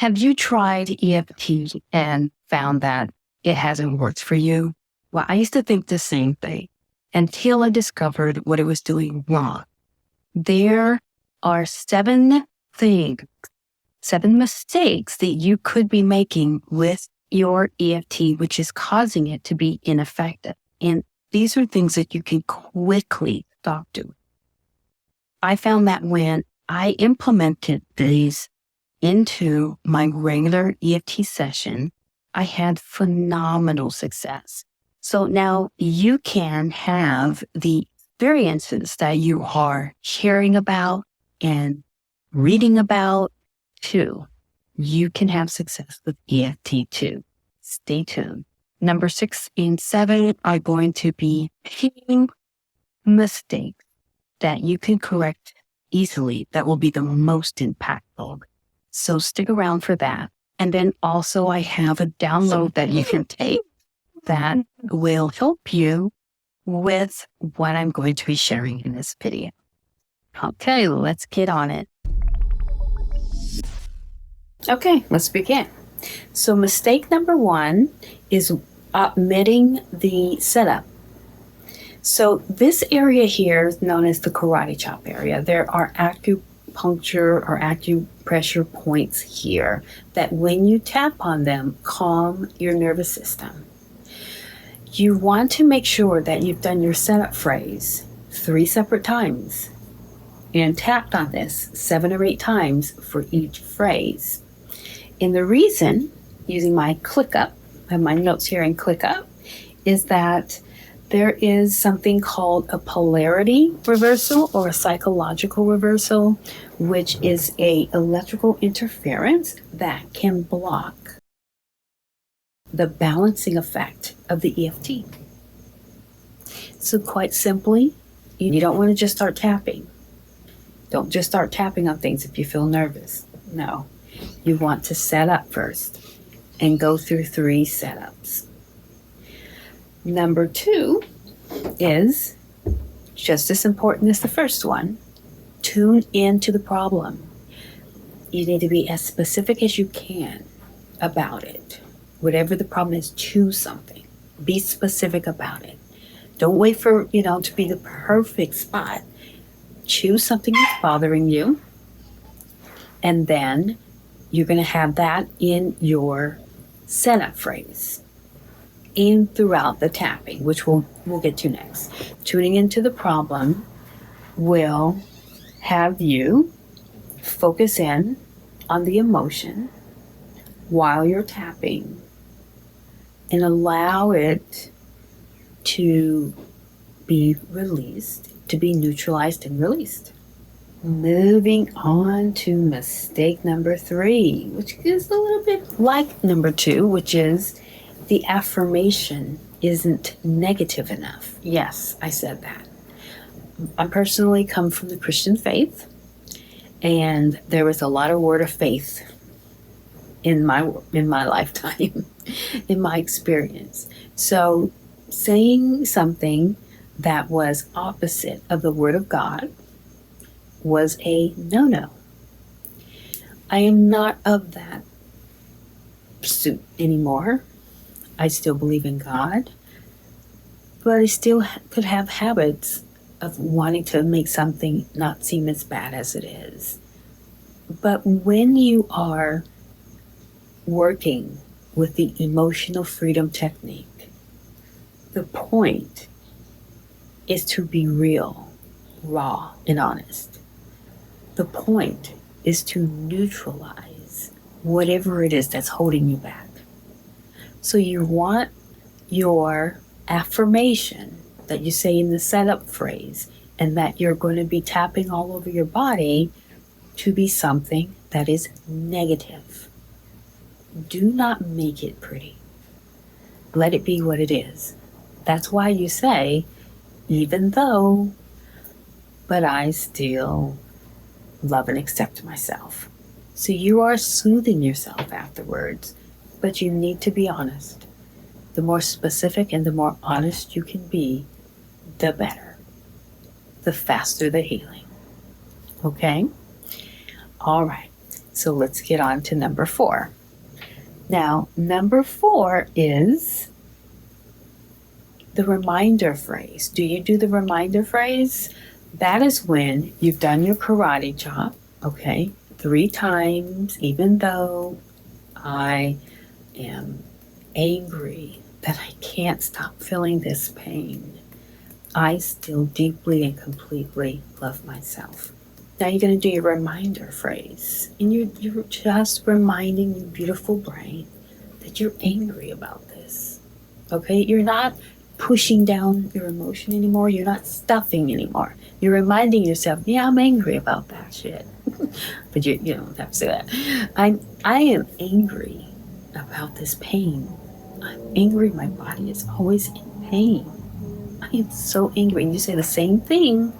Have you tried EFT and found that it hasn't worked for you? Well, I used to think the same thing until I discovered what it was doing wrong. There are 7 things, 7 mistakes that you could be making with your EFT, which is causing it to be ineffective. And these are things that you can quickly stop doing. I found that when I implemented these into my regular EFT session, I had phenomenal success. So now you can have the experiences that you are hearing about and reading about too. You can have success with EFT too. Stay tuned. Number 6 and 7 are going to be key mistakes that you can correct easily that will be the most impactful. So stick around for that. And then also I have a download that you can take that will help you with what I'm going to be sharing in this video. Okay, let's get on it. Okay, let's begin. So mistake number 1 is omitting the setup. So this area here is known as the karate chop area. There are acupuncture or acupressure points here that when you tap on them, calm your nervous system. You want to make sure that you've done your setup phrase 3 separate times and tapped on this 7 or 8 times for each phrase. And the reason, using my ClickUp, I have my notes here in ClickUp, is that there is something called a polarity reversal or a psychological reversal, which is a electrical interference that can block the balancing effect of the EFT. So quite simply, you don't want to just start tapping. Don't just start tapping on things if you feel nervous. No, you want to set up first and go through 3 setups. Number 2 is just as important as the first one. Tune into the problem. You need to be as specific as you can about it. Whatever the problem is, choose something. Be specific about it. Don't wait for, to be the perfect spot. Choose something that's bothering you. And then you're going to have that in your setup phrase and throughout the tapping, which we'll get to next. Tuning into the problem will have you focus in on the emotion while you're tapping and allow it to be released, to be neutralized and released. Moving on to mistake number 3, which is a little bit like number 2, which is the affirmation isn't negative enough. Yes, I said that. I personally come from the Christian faith, and there was a lot of word of faith in my lifetime, in my experience. So saying something that was opposite of the word of God was a no-no. I am not of that pursuit anymore. I still believe in God, but I still could have habits of wanting to make something not seem as bad as it is. But when you are working with the emotional freedom technique, the point is to be real, raw, and honest. The point is to neutralize whatever it is that's holding you back. So you want your affirmation that you say in the setup phrase and that you're going to be tapping all over your body to be something that is negative. Do not make it pretty. Let it be what it is. That's why you say, even though, but I still love and accept myself. So you are soothing yourself afterwards, but you need to be honest. The more specific and the more honest you can be, the better. The faster the healing. Okay? All right. so let's get on to number 4. Now, number 4 is the reminder phrase. Do you do the reminder phrase? That is when you've done your karate chop, okay, 3 times, even though I am angry that I can't stop feeling this pain, I still deeply and completely love myself. Now you're going to do your reminder phrase, and you're just reminding your beautiful brain that you're angry about this, okay? You're not pushing down your emotion anymore. You're not stuffing anymore. You're reminding yourself, yeah, I'm angry about that shit. But you don't have to say that. I am angry about this pain. I'm angry. My body is always in pain. I am so angry. And you say the same thing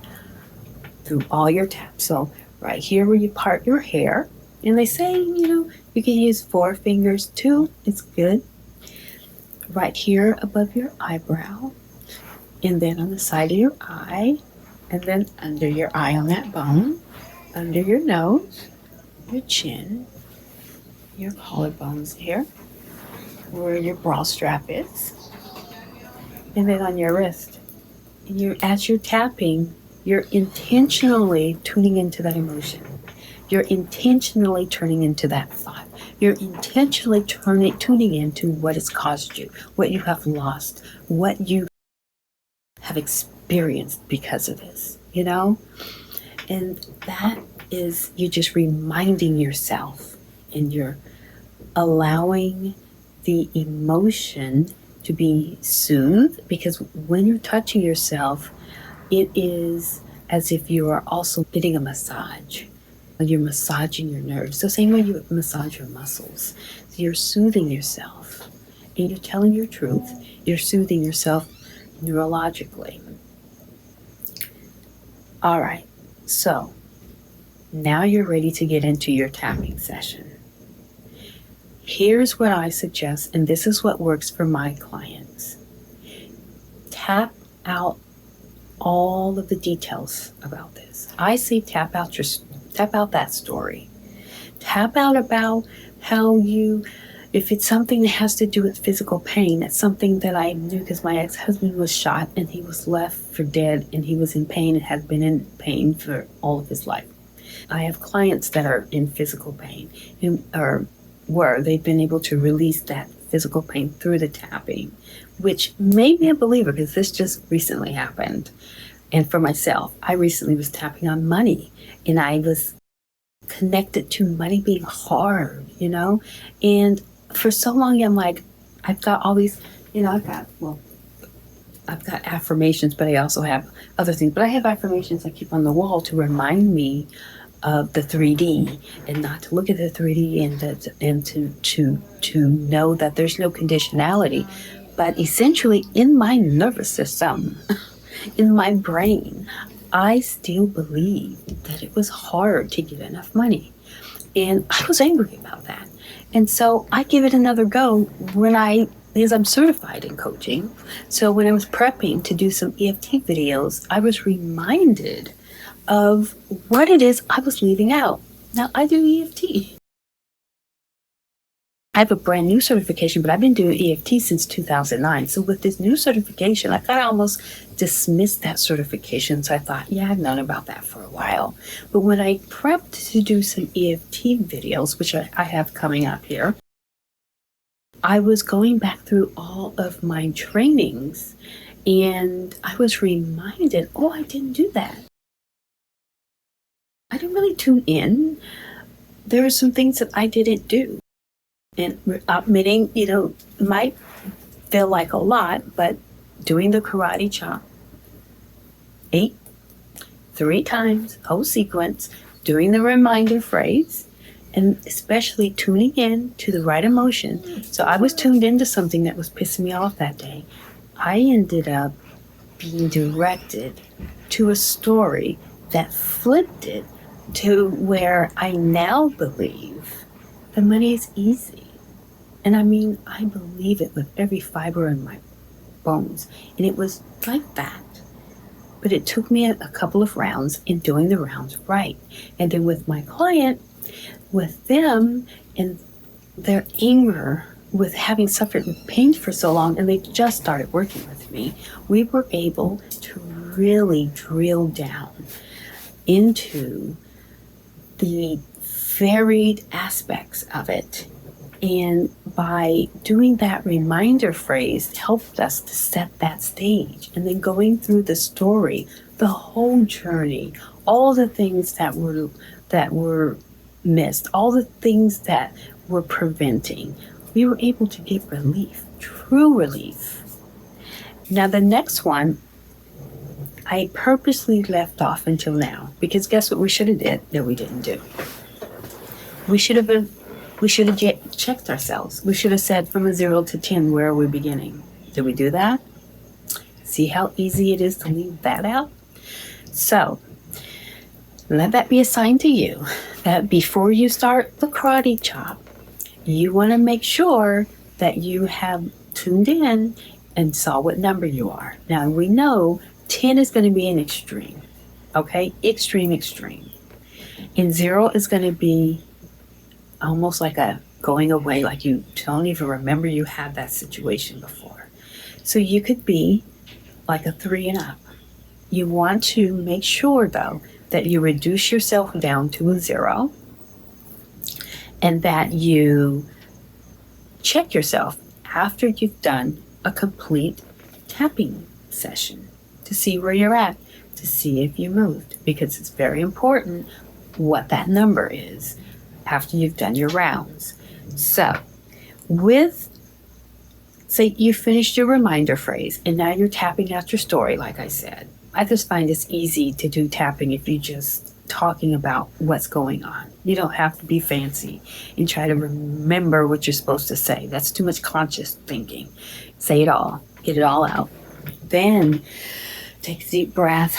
through all your taps. So right here where you part your hair, and they say, you can use 4 fingers too. It's good. Right here above your eyebrow, and then on the side of your eye, and then under your eye on that bone, under your nose, your chin, your collarbones here, where your bra strap is, and then on your wrist. And as you're tapping, you're intentionally tuning into that emotion. You're intentionally turning into that thought. You're intentionally tuning into what has caused you, what you have lost, what you have experienced because of this, And that is you just reminding yourself, and you're allowing the emotion to be soothed, because when you're touching yourself, it is as if you are also getting a massage. You're massaging your nerves, the same way you massage your muscles. So you're soothing yourself, and you're telling your truth. You're soothing yourself neurologically. All right, so now you're ready to get into your tapping session. Here's what I suggest, and this is what works for my clients. Tap out all of the details about this. I say tap out that story. Tap out about how if it's something that has to do with physical pain, that's something that I knew because my ex-husband was shot and he was left for dead, and he was in pain and had been in pain for all of his life. I have clients that are in physical pain, they've been able to release that physical pain through the tapping, which made me a believer because this just recently happened. And for myself, I recently was tapping on money, and I was connected to money being hard, And for so long, I'm like, I've got all these, I've got affirmations, but I also have other things. But I have affirmations I keep on the wall to remind me of the 3D, and not to look at the 3D, and to know that there's no conditionality. But essentially, in my nervous system, in my brain, I still believed that it was hard to get enough money. And I was angry about that. And so I give it another go because I'm certified in coaching. So when I was prepping to do some EFT videos, I was reminded of what it is I was leaving out. Now, I do EFT. I have a brand new certification, but I've been doing EFT since 2009. So with this new certification, I kind of almost dismissed that certification. So I thought, yeah, I've known about that for a while. But when I prepped to do some EFT videos, which I have coming up here, I was going back through all of my trainings, and I was reminded, I didn't do that. I didn't really tune in. There were some things that I didn't do. And admitting, might feel like a lot, but doing the karate chop 3 times, whole sequence, doing the reminder phrase, and especially tuning in to the right emotion. So I was tuned into something that was pissing me off that day. I ended up being directed to a story that flipped it to where I now believe the money is easy. And I mean, I believe it with every fiber in my bones. And it was like that. But it took me a couple of rounds in doing the rounds right. And then with my client, with them and their anger with having suffered with pain for so long, and they just started working with me, we were able to really drill down into the varied aspects of it. And by doing that reminder phrase helped us to set that stage. And then going through the story, the whole journey, all the things that were missed, all the things that were preventing, we were able to get relief, true relief. Now the next one, I purposely left off until now, because guess what we should have did that we didn't do? We should have checked ourselves. We should have said from a 0 to 10, where are we beginning? Did we do that? See how easy it is to leave that out? So let that be a sign to you that before you start the karate chop, you want to make sure that you have tuned in and saw what number you are. Now we know 10 is going to be an extreme, okay? Extreme. And 0 is going to be almost like a going away, like you don't even remember you had that situation before. So you could be like a 3 and up. You want to make sure, though, that you reduce yourself down to a 0 and that you check yourself after you've done a complete tapping session to see where you're at, to see if you moved, because it's very important what that number is after you've done your rounds. So say you finished your reminder phrase and now you're tapping out your story, like I said. I just find it's easy to do tapping if you're just talking about what's going on. You don't have to be fancy and try to remember what you're supposed to say. That's too much conscious thinking. Say it all. Get it all out. Then take a deep breath.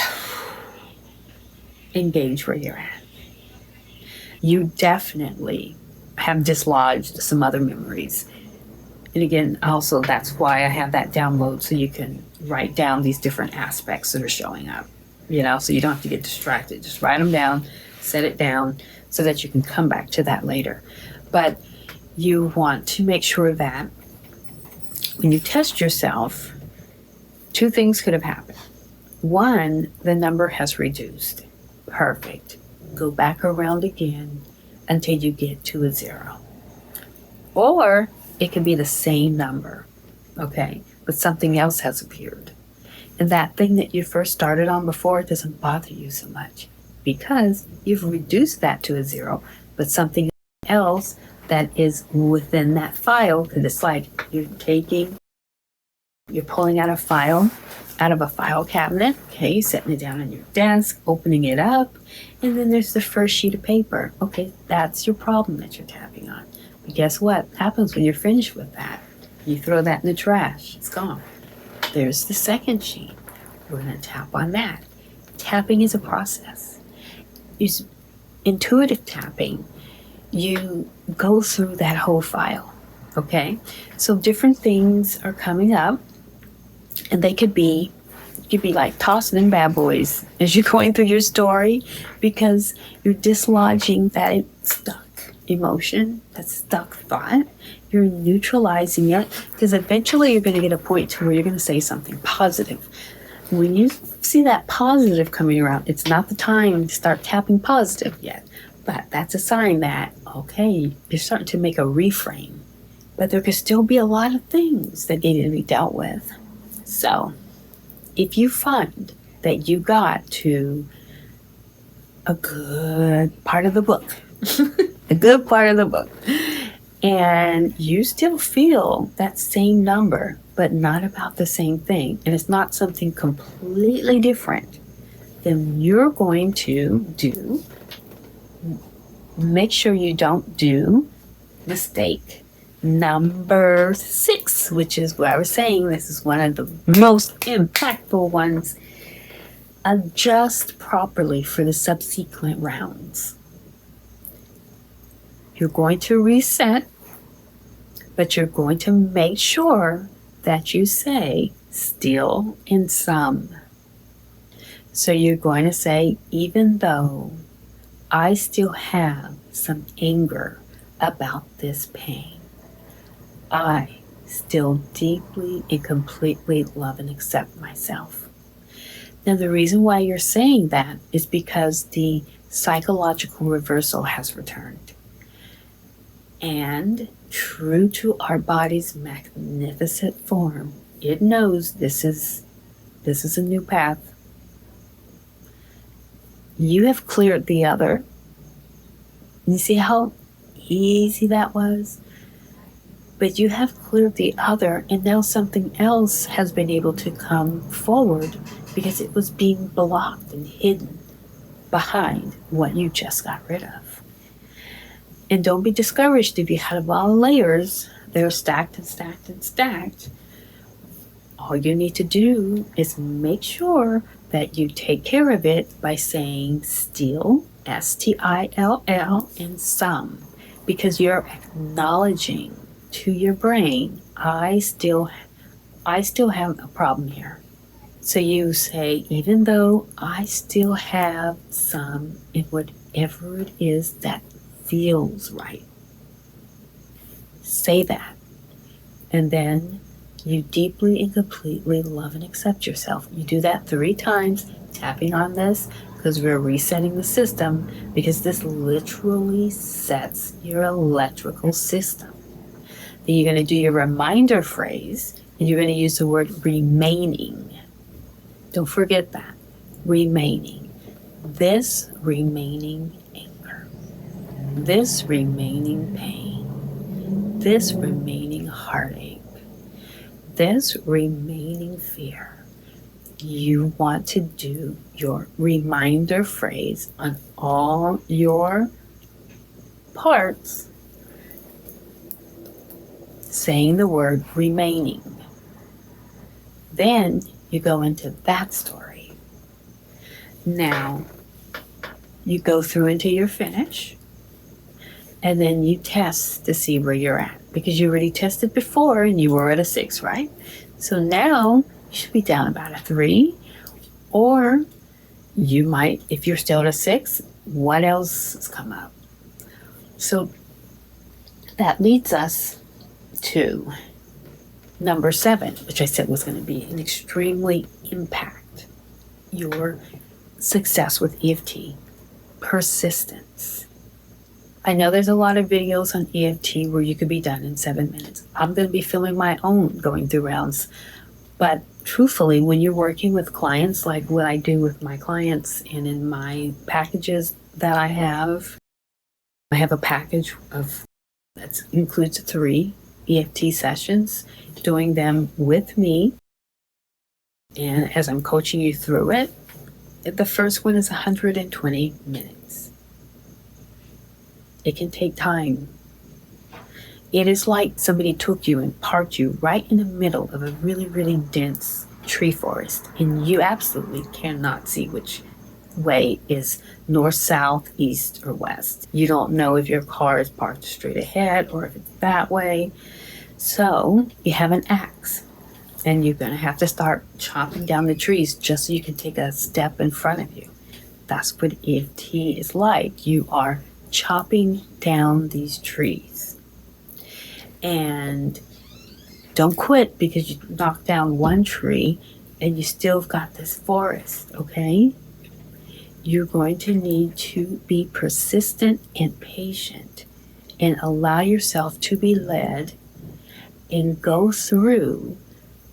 Engage where you're at. You definitely have dislodged some other memories. And again, also that's why I have that download, so you can write down these different aspects that are showing up, so you don't have to get distracted. Just write them down, set it down so that you can come back to that later. But you want to make sure that when you test yourself, 2 things could have happened. 1, the number has reduced. Perfect. Go back around again until you get to a 0. Or it could be the same number, okay, but something else has appeared. And that thing that you first started on before doesn't bother you so much because you've reduced that to a 0, but something else that is within that file, because it's like you're pulling out a file out of a file cabinet, okay, setting it down on your desk, opening it up, and then there's the first sheet of paper. Okay, that's your problem that you're tapping on. But guess what happens when you're finished with that? You throw that in the trash. It's gone. There's the second sheet. We're going to tap on that. Tapping is a process. It's intuitive tapping. You go through that whole file, okay? So different things are coming up, and they could be like tossing in bad boys as you're going through your story, because you're dislodging that stuck emotion, that stuck thought. You're neutralizing it, because eventually you're going to get a point to where you're going to say something positive. When you see that positive coming around, it's not the time to start tapping positive yet, but that's a sign that, okay, you're starting to make a reframe. But there could still be a lot of things that need to be dealt with. So if you find that you got to a good part of the book, a good part of the book, and you still feel that same number, but not about the same thing, and it's not something completely different, then you're going to make sure you don't do mistake number 6, which is what I was saying. This is one of the most impactful ones. Adjust properly for the subsequent rounds. You're going to reset, but you're going to make sure that you say still and some. So you're going to say, even though I still have some anger about this pain. I still deeply and completely love and accept myself. Now, the reason why you're saying that is because the psychological reversal has returned. And true to our body's magnificent form, it knows this is a new path. You have cleared the other. You see how easy that was? But you have cleared the other, and now something else has been able to come forward because it was being blocked and hidden behind what you just got rid of. And don't be discouraged if you have a lot of layers that are stacked and stacked and stacked. All you need to do is make sure that you take care of it by saying still, S-T-I-L-L, and some, because you're acknowledging to your brain, I still have a problem here. So you say, even though I still have some in whatever it is that feels right. Say that. And then you deeply and completely love and accept yourself. You do that 3 times, tapping on this, because we're resetting the system, because this literally sets your electrical system. Then you're going to do your reminder phrase, and you're going to use the word remaining. Don't forget that. Remaining. This remaining anger. This remaining pain. This remaining heartache. This remaining fear. You want to do your reminder phrase on all your parts, saying the word remaining. Then you go into that story. Now, you go through into your finish, and then you test to see where you're at, because you already tested before and you were at a 6, right? So now you should be down about a 3, or you might, if you're still at a 6, what else has come up? So that leads us to number 7, which I said was going to be an extremely impact your success with EFT, persistence. I know there's a lot of videos on EFT where you could be done in 7 minutes. I'm going to be filming my own going through rounds. But truthfully, when you're working with clients, like what I do with my clients and in my packages that I have a package that includes 3 EFT sessions, doing them with me. And as I'm coaching you through it, the first one is 120 minutes. It can take time. It is like somebody took you and parked you right in the middle of a really, really dense tree forest, and you absolutely cannot see which way is north, south, east, or west. You don't know if your car is parked straight ahead or if it's that way. So you have an axe, and you're going to have to start chopping down the trees just so you can take a step in front of you. That's what EFT is like. You are chopping down these trees. And don't quit because you knocked down one tree and you still got this forest, okay? You're going to need to be persistent and patient and allow yourself to be led and go through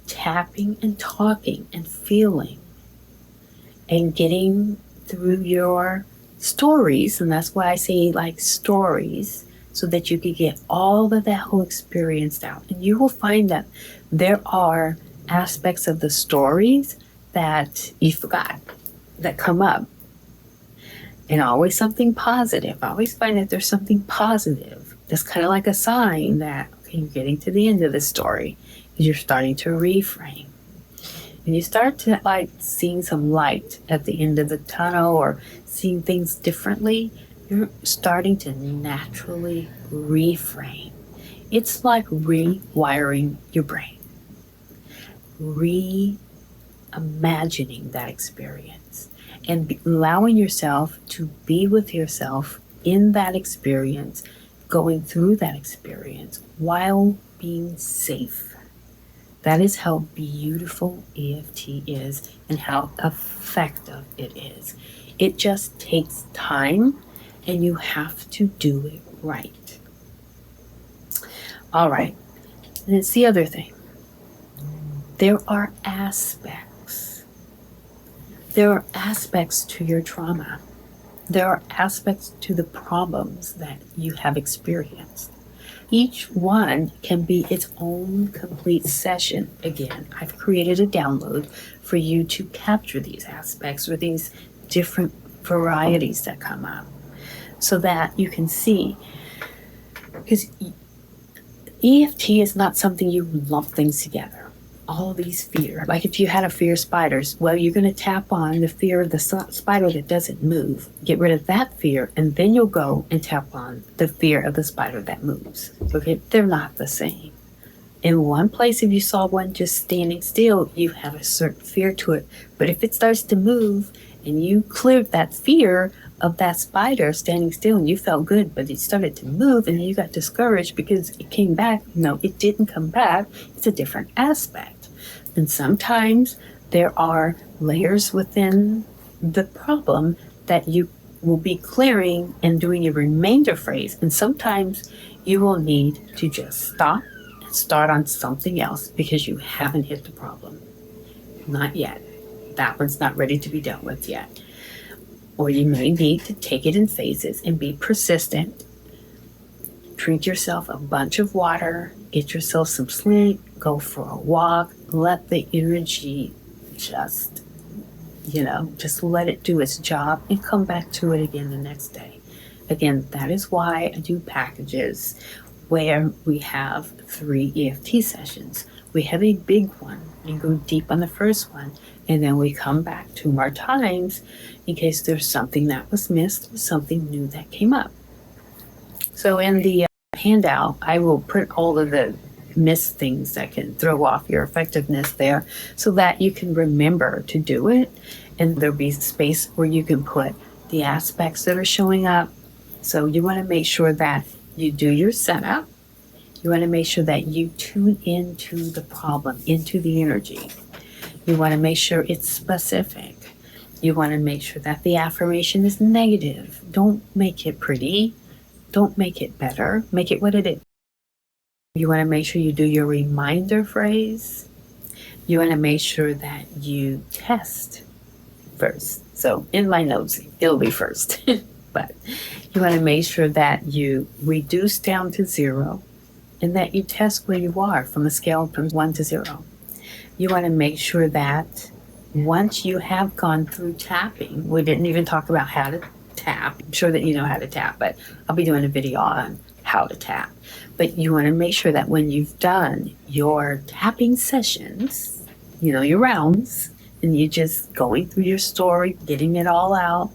tapping and talking and feeling and getting through your stories. And that's why I say like stories, so that you can get all of that whole experience out. And you will find that there are aspects of the stories that you forgot that come up. And always something positive. I always find that there's something positive. That's kind of like a sign that, okay, you're getting to the end of the story. You're starting to reframe. And you start to like seeing some light at the end of the tunnel or seeing things differently. You're starting to naturally reframe. It's like rewiring your brain. Reimagining that experience. And allowing yourself to be with yourself in that experience, going through that experience while being safe. That is how beautiful EFT is and how effective it is. It just takes time, and you have to do it right. All right, and it's the other thing. There are aspects. There are aspects to your trauma. There are aspects to the problems that you have experienced. Each one can be its own complete session. Again, I've created a download for you to capture these aspects or these different varieties that come up so that you can see. Because EFT is not something you lump things together. All these fear, like if you had a fear of spiders, well, you're going to tap on the fear of the spider that doesn't move. Get rid of that fear, and then you'll go and tap on the fear of the spider that moves. Okay, they're not the same. In one place, if you saw one just standing still, you have a certain fear to it. But if it starts to move and you cleared that fear of that spider standing still and you felt good, but it started to move and you got discouraged because it came back. No, it didn't come back. It's a different aspect. And sometimes there are layers within the problem that you will be clearing and doing a remainder phrase. And sometimes you will need to just stop and start on something else because you haven't hit the problem. Not yet. That one's not ready to be dealt with yet. Or you may need to take it in phases and be persistent. Drink yourself a bunch of water, get yourself some sleep, go for a walk, let the energy just let it do its job and come back to it again the next day. Again, that is why I do packages where we have 3 EFT sessions. We have a big one and go deep on the first one, and then we come back 2 more times in case there's something that was missed or something new that came up. So in the handout, I will put all of the missed things that can throw off your effectiveness there so that you can remember to do it, and there'll be space where you can put the aspects that are showing up. So you want to make sure that you do your setup. You want to make sure that you tune into the problem, into the energy. You want to make sure it's specific. You want to make sure that the affirmation is negative. Don't make it pretty. Don't make it better. Make it what it is. You want to make sure you do your reminder phrase. You want to make sure that you test first. So in my notes, it'll be first. But you want to make sure that you reduce down to 0 and that you test where you are from a scale from 1 to 0. You want to make sure that once you have gone through tapping, we didn't even talk about how to tap. I'm sure that you know how to tap, but I'll be doing a video on how to tap. But you want to make sure that when you've done your tapping sessions, your rounds, and you're just going through your story, getting it all out,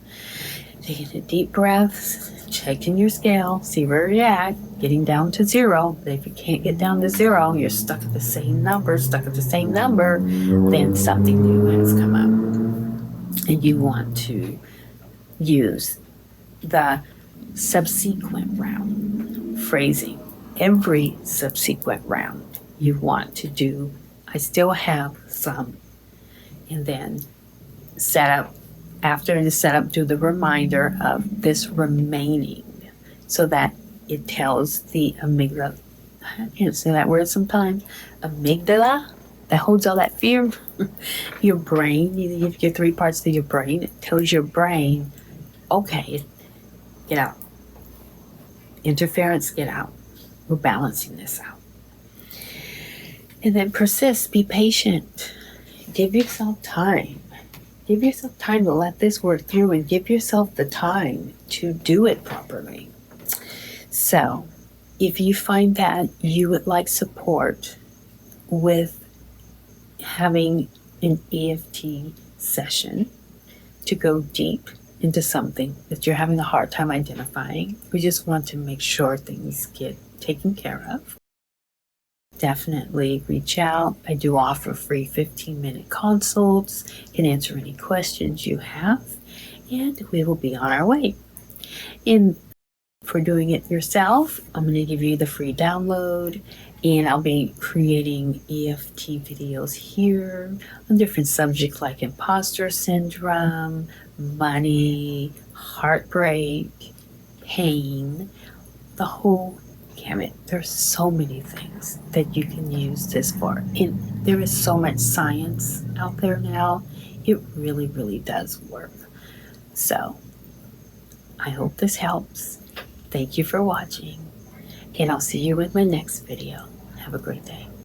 taking a deep breaths, checking your scale, see where you're at, getting down to 0. But if you can't get down to 0, you're stuck at the same number, then something new has come up. And you want to use the subsequent round phrasing. Every subsequent round you want to do, I still have some. And then after the setup, do the reminder of this remaining so that it tells the amygdala, I can't say that word sometimes, amygdala, that holds all that fear, your brain, you have your 3 parts of your brain, it tells your brain, okay, get out. Interference, get out. We're balancing this out. And then persist, be patient. Give yourself time. Give yourself time to let this work through and give yourself the time to do it properly. So, if you find that you would like support with having an EFT session to go deep into something that you're having a hard time identifying, we just want to make sure things get taken care of, definitely reach out. I do offer free 15-minute consults, can answer any questions you have, and we will be on our way. In for doing it yourself, I'm going to give you the free download, and I'll be creating EFT videos here on different subjects like imposter syndrome, money, heartbreak, pain, the whole gamut. There's so many things that you can use this for. And there is so much science out there now. It really, really does work. So I hope this helps. Thank you for watching, and I'll see you with my next video. Have a great day.